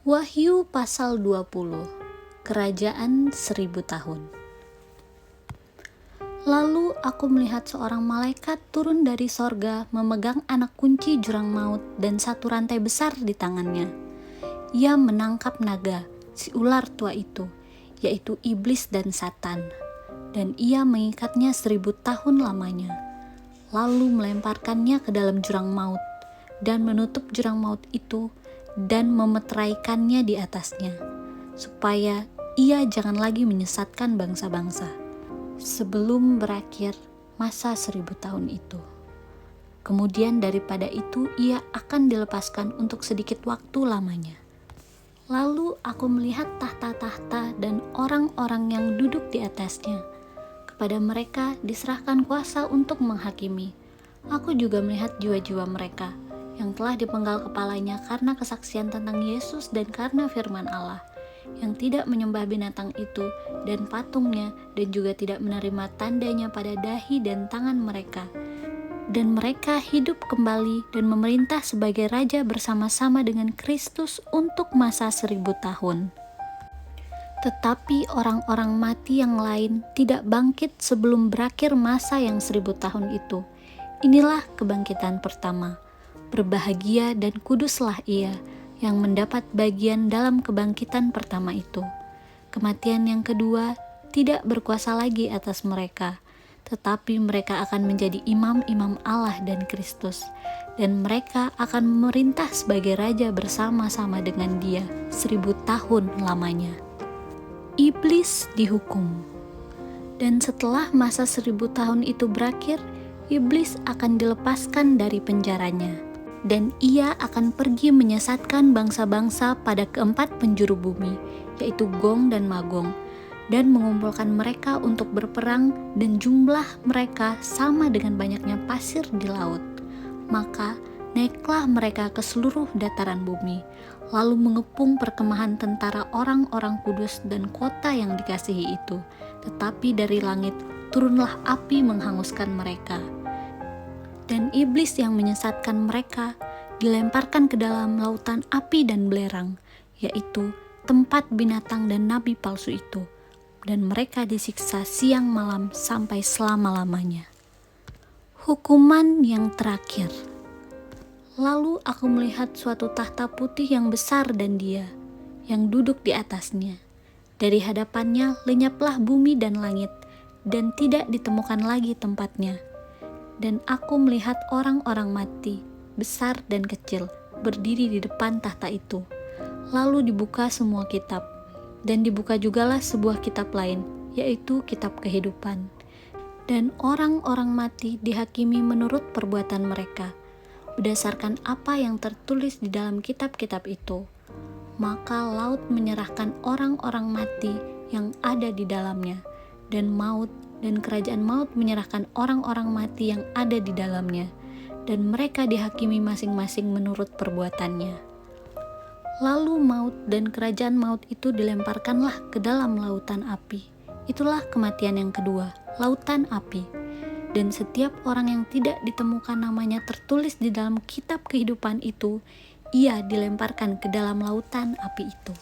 Wahyu pasal 20, Kerajaan 1000 tahun. Lalu aku melihat seorang malaikat turun dari sorga memegang anak kunci jurang maut dan satu rantai besar di tangannya. Ia menangkap naga, si ular tua itu, yaitu iblis dan Satan, dan ia mengikatnya 1000 tahun lamanya, lalu melemparkannya ke dalam jurang maut dan menutup jurang maut itu dan memeteraikannya di atasnya, supaya ia jangan lagi menyesatkan bangsa-bangsa, sebelum berakhir masa 1000 tahun itu. Kemudian daripada itu ia akan dilepaskan untuk sedikit waktu lamanya. Lalu aku melihat tahta-tahta dan orang-orang yang duduk di atasnya. Kepada mereka diserahkan kuasa untuk menghakimi. Aku juga melihat jiwa-jiwa mereka yang telah dipenggal kepalanya karena kesaksian tentang Yesus dan karena firman Allah, yang tidak menyembah binatang itu dan patungnya, dan juga tidak menerima tandanya pada dahi dan tangan mereka. Dan mereka hidup kembali dan memerintah sebagai raja bersama-sama dengan Kristus untuk masa 1000 tahun. Tetapi orang-orang mati yang lain tidak bangkit sebelum berakhir masa yang 1000 tahun itu. Inilah kebangkitan pertama. Berbahagia dan kuduslah ia yang mendapat bagian dalam kebangkitan pertama itu. Kematian yang kedua tidak berkuasa lagi atas mereka, tetapi mereka akan menjadi imam-imam Allah dan Kristus, dan mereka akan memerintah sebagai raja bersama-sama dengan Dia 1000 tahun lamanya. Iblis dihukum. Dan setelah masa 1000 tahun itu berakhir, iblis akan dilepaskan dari penjaranya, dan ia akan pergi menyesatkan bangsa-bangsa pada keempat penjuru bumi, yaitu Gog dan Magog, dan mengumpulkan mereka untuk berperang, dan jumlah mereka sama dengan banyaknya pasir di laut. Maka naiklah mereka ke seluruh dataran bumi, lalu mengepung perkemahan tentara orang-orang kudus dan kota yang dikasihi itu. Tetapi dari langit turunlah api menghanguskan mereka. Dan iblis yang menyesatkan mereka dilemparkan ke dalam lautan api dan belerang, yaitu tempat binatang dan nabi palsu itu, dan mereka disiksa siang malam sampai selama-lamanya. Hukuman yang terakhir. Lalu aku melihat suatu tahta putih yang besar dan Dia yang duduk di atasnya. Dari hadapannya lenyaplah bumi dan langit, dan tidak ditemukan lagi tempatnya. Dan aku melihat orang-orang mati, besar dan kecil, berdiri di depan tahta itu. Lalu dibuka semua kitab, dan dibuka jugalah sebuah kitab lain, yaitu kitab kehidupan. Dan orang-orang mati dihakimi menurut perbuatan mereka, berdasarkan apa yang tertulis di dalam kitab-kitab itu. Maka laut menyerahkan orang-orang mati yang ada di dalamnya, dan maut dan kerajaan maut menyerahkan orang-orang mati yang ada di dalamnya, dan mereka dihakimi masing-masing menurut perbuatannya. Lalu maut dan kerajaan maut itu dilemparkanlah ke dalam lautan api. Itulah kematian yang kedua, lautan api. Dan setiap orang yang tidak ditemukan namanya tertulis di dalam kitab kehidupan itu, ia dilemparkan ke dalam lautan api itu.